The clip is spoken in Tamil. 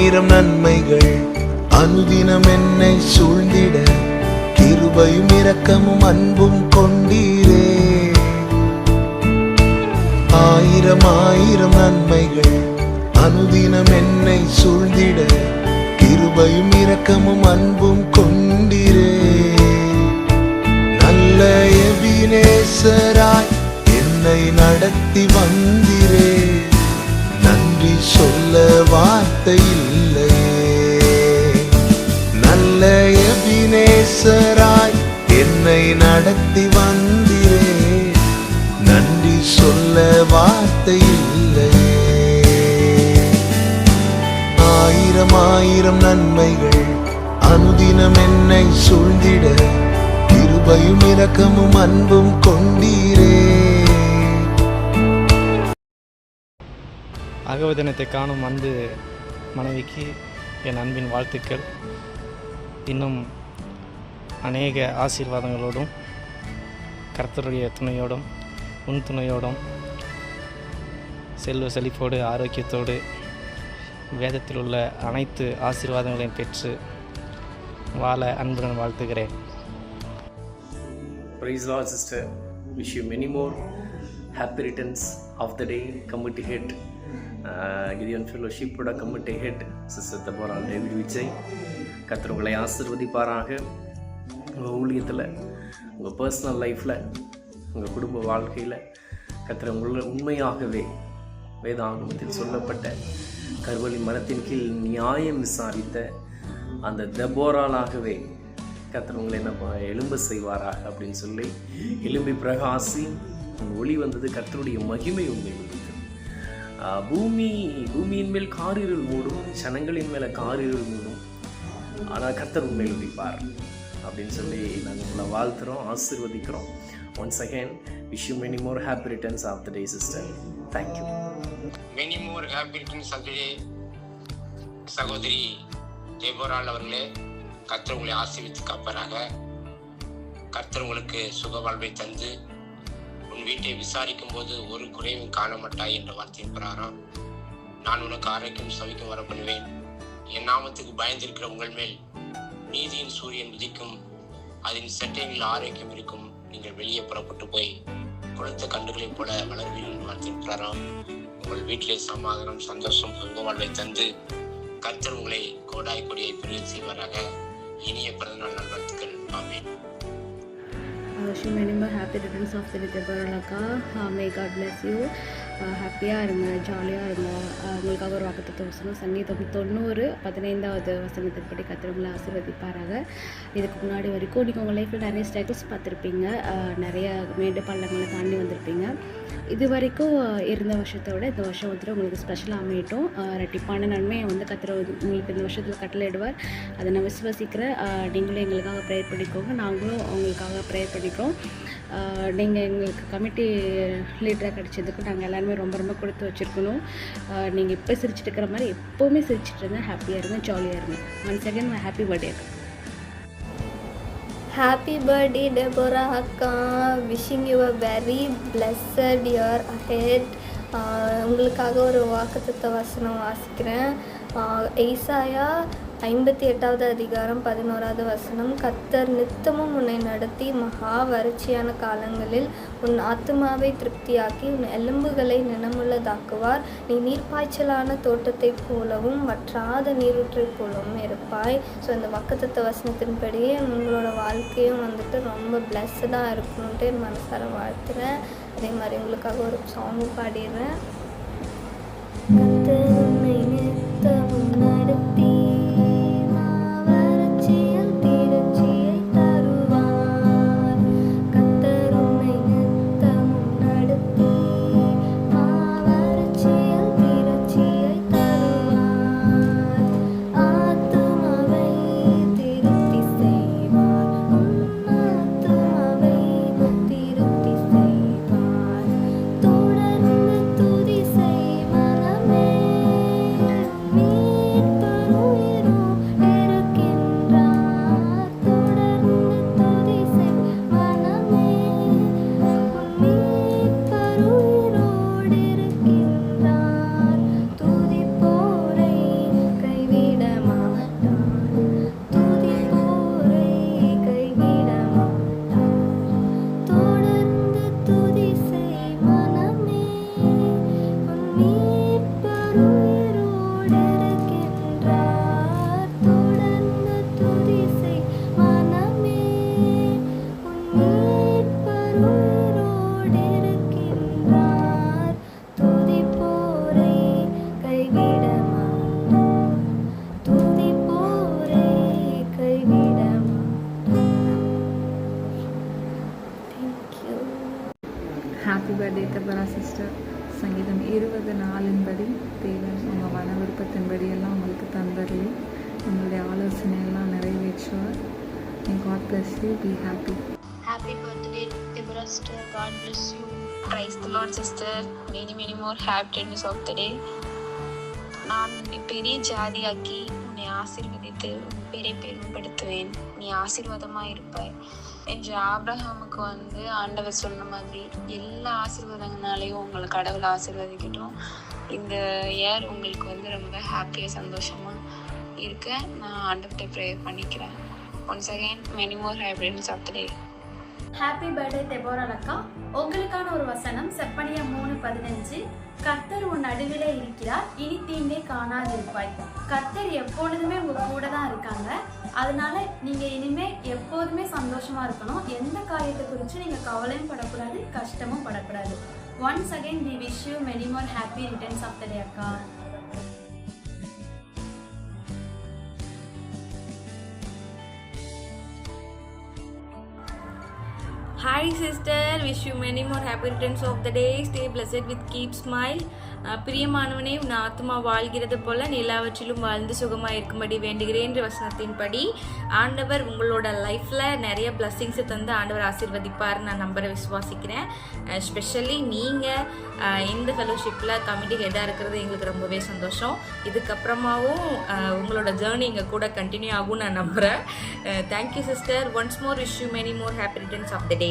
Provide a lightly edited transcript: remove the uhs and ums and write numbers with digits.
ஆயிரம் நன்மைகள் அனுதினம் என்னை சூழ்ந்திட கிருபையும் இரக்கமும் அன்பும் கொண்டீரே. ஆயிரம் ஆயிரம் நன்மைகள் அனுதினம் என்னை சூழ்ந்திட கிருபையும் இரக்கமும் அன்பும் கொண்டீரே. நல்ல எபினேசராய் என்னை நடத்தி வந்தீரே. நன்றி சொல்ல வார்த்தை இல்லையே. நல்ல எபினேசராய் என்னை நடத்தி வந்தீரே. நன்றி சொல்ல வார்த்தை இல்லையே. ஆயிரம் ஆயிரம் நன்மைகள் அனுதினம் என்னை சூழ்ந்திட கிருபையும் இரக்கமும் அன்பும் கொண்டீரே. அகவ தினத்தை காணும் அன்பு மனைவிக்கு என் அன்பின் வாழ்த்துக்கள். இன்னும் அநேக ஆசீர்வாதங்களோடும் கர்த்தருடைய துணையோடும் உன் துணையோடும் செல்வ செழிப்போடு ஆரோக்கியத்தோடு வேதத்தில் உள்ள அனைத்து ஆசீர்வாதங்களையும் பெற்று வாழ அன்புடன் வாழ்த்துகிறேன். Praise Lord, sister. Wish you many more happy returns of the day. Committee head, Gideon Fellowship committee head, Sister Deborah David Vijay. கர்த்தர் உங்களை ஆசீர்வதிப்பாராக. உங்கள் ஊழியத்தில், உங்கள் பர்சனல் லைஃப்பில், உங்கள் குடும்ப வாழ்க்கையில் கர்த்தர் உங்களை உண்மையாகவே வேதாகமத்தில் சொல்லப்பட்ட கர்வலி மரத்தின் கீழ் நியாயம் விசாரித்த அந்த தெபோராலாகவே கர்த்தர் உங்களை என்ன எலும்ப செய்வாராக அப்படின்னு சொல்லி எலும்பி பிரகாசி ஒளி வந்தது. கர்த்தருடைய மகிமை உண்மை வந்தது. பூமியின் மேல் காரிருள் மூடும், ஜனங்களின் மேலே காரிருள் மூடும், ஆனால் கர்த்தர் உண்மையில் உதிப்பார் அப்படின்னு சொல்லி நாங்கள் உங்களை வாழ்த்துறோம், ஆசீர்வதிக்கிறோம். Once again, wish you many more happy returns of the day, sister. Thank you. Many more happy returns of the day, சகோதரி தேபோரால் அவர்களே. கர்த்தர் உங்களை ஆசீர்வதித்து காப்பாராக. கர்த்தர் உங்களுக்கு சுக வாழ்வை தந்து உன் வீட்டை விசாரிக்கும் போது ஒரு குறைவும் காண மாட்டாய் என்ற வார்த்தையின் பிரகாரம் நான் உனக்கு ஆரோக்கியம் சவிக்கும் வர பண்ணுவேன். என் நாமத்துக்கு பயந்திருக்கிற உங்கள் மேல் நீதியின் சூரியன் உதிக்கும், அதன் சட்டைகளில் ஆரோக்கியம் இருக்கும். நீங்கள் வெளியே புறப்பட்டு போய் குளத்த கண்டுகளைப் போல வளர்வீர்கள் வார்த்தையின் பிரகாரம் உங்கள் வீட்டிலே சமாதானம், சந்தோஷம், சுக வாழ்வை தந்து கர்த்தர் உங்களை கோடாய் கொடியை பிரிவு செய்வாராக. இனிய பிறந்தநாள் நல்வாழ்த்துக்கள். ஆமென். Wish you many more happy returns of the day, Deborah. May God bless you. ஹாப்பியாக இருங்க, ஜாலியாக இருங்க. உங்களுக்காக ஒரு வாக்குத்தத்த வசனம் சங்கீதம் 90:15 வசனத்தின்படி கர்த்தர் உங்களை ஆசீர்வதிப்பாராக. இதுக்கு முன்னாடி வரைக்கும் நீங்கள் உங்கள் லைஃப்பில் நிறைய ஸ்ட்ரகிள்ஸ் பார்த்துருப்பீங்க, நிறைய மேடு பள்ளங்களை தாண்டி வந்திருப்பீங்க. இது வரைக்கும் இருந்த வருஷத்தோட இந்த வருஷம் வந்துட்டு உங்களுக்கு ஸ்பெஷலாக அமையட்டும். ரெட்டிப்பான நன்மையை வந்து கர்த்தர் உங்களுக்கு இந்த வருஷத்தில் கட்டளையிடுவார். அதை நான் விசுவாசிக்கிறேன். நீங்களும் எங்களுக்காக ப்ரேயர் பண்ணிக்கோங்க, நாங்களும் உங்களுக்காக ப்ரேயர் பண்ணிக்கிறோம். நீங்கள் எங்களுக்கு கமிட்டி லீடராக கிடச்சதுக்கு நாங்கள் எல்லாருமே ரொம்ப ரொம்ப கொடுத்து வச்சுருக்கணும். நீங்கள் இப்போ சிரிச்சுட்டு இருக்கிற மாதிரி எப்போவுமே சிரிச்சிட்டு இருங்க, ஹாப்பியாக இருங்க, ஜாலியாக இருங்க. ஒன்ஸ் அகேன் ஹாப்பி பர்த்டே அக்கா. Happy birthday Deborah akka, wishing you a very blessed year ahead. உங்களுக்காக ஒரு வாக்குத்தத்த வசனம் வாசிக்கிறேன். ஏசாயா 58வது அதிகாரம் 11வது வசனம். கர்த்தர் நித்தமும் உன்னை நடத்தி மகா வறட்சியான காலங்களில் உன் ஆத்துமாவை திருப்தியாக்கி உன் எலும்புகளை நினமுள்ளதாக்குவார். நீ நீர்ப்பாய்ச்சலான தோட்டத்தைப் போலவும் வற்றாத நீரூற்றைப் போலவும் இருப்பாய். ஸோ இந்த வாக்குத்தத்த வசனத்தின்படியே உங்களோட வாழ்க்கையும் வந்துட்டு ரொம்ப பிளஸ்ஸடாக இருக்கணுன்ட்டு மனசார வாழ்த்துறேன். அதே மாதிரி உங்களுக்காக ஒரு சாங்கும் பாடிடுறேன். கர்த்தர் உன்னை நித்தமும் நடத்தி தொடர்ந்து துதி செய் மனமே. Happy birthday Deborah sister. சங்கீதம் 24 தேவன் உங்கள் மன விருப்பத்தின்படி எல்லாம் உங்களுக்கு தந்தரலி உங்களுடைய ஆலோசனையெல்லாம் நிறைவேற்றுவார். God bless you, be happy. Happy birthday, Deborah sister. God bless you. Praise the Lord, sister. Many more happiness of the day. நான் உன்னை பெரிய ஜாதியாக்கி உன்னை ஆசீர்வதித்து உன் பேரை பெருமைப்படுத்துவேன். நீ ஆசீர்வாதமாக இருப்பாய் என்று ஆபிரகாமுக்கு ஆண்டவர் சொன்ன மாதிரி எல்லா ஆசீர்வாதங்களாலேயும் உங்களை கடவுளை ஆசீர்வதிக்கட்டும். இந்த இயர் உங்களுக்கு ரொம்ப ஹாப்பியாக சந்தோஷமாக இருக்க நான் ஆண்டவர்கிட்ட ப்ரேயர் பண்ணிக்கிறேன். Once again many more happiness of the day. Happy birthday Deborah அக்கா. உங்களுக்கான ஒரு வசனம் செப்பனியா 3:15. கர்த்தர் உன் நடுவிலே இருக்கிறார், இனி தீங்கை காணாதிருப்பாய். கர்த்தர் எப்பொழுதுமே உங்க கூட தான் இருக்காங்க. அதனால நீங்க இனிமே எப்போதுமே சந்தோஷமா இருக்கணும். எந்த காரியத்தை குறித்து நீங்க கவலையும் படக்கூடாது, கஷ்டமும் படக்கூடாது. Once again we wish you many more happy returns of the day அக்கா. Hi sister, wish you many more happy returns of the day. Stay blessed with keep smile. பிரியமானவனே, உன் ஆத்மா வாழ்கிறது போல நீ எல்லாவற்றிலும் வாழ்ந்து சுகமாக இருக்கும்படி வேண்டுகிறேன் என்ற வசனத்தின்படி ஆண்டவர் உங்களோட லைஃப்பில் நிறைய பிளஸ்ஸிங்ஸை தந்து ஆண்டவர் ஆசீர்வதிப்பார் நான் நம்பரை விசுவாசிக்கிறேன். ஸ்பெஷலி நீங்கள் இந்த ஃபெலோஷிப்பில் கமிட்டி ஹெட்டாக இருக்கிறது எங்களுக்கு ரொம்பவே சந்தோஷம். இதுக்கப்புறமாவும் உங்களோட ஜேர்னி எங்கள் கூட கண்டினியூ ஆகும் நான் நம்புகிறேன். Thank you sister. Once more wish you many more happy returns of the day.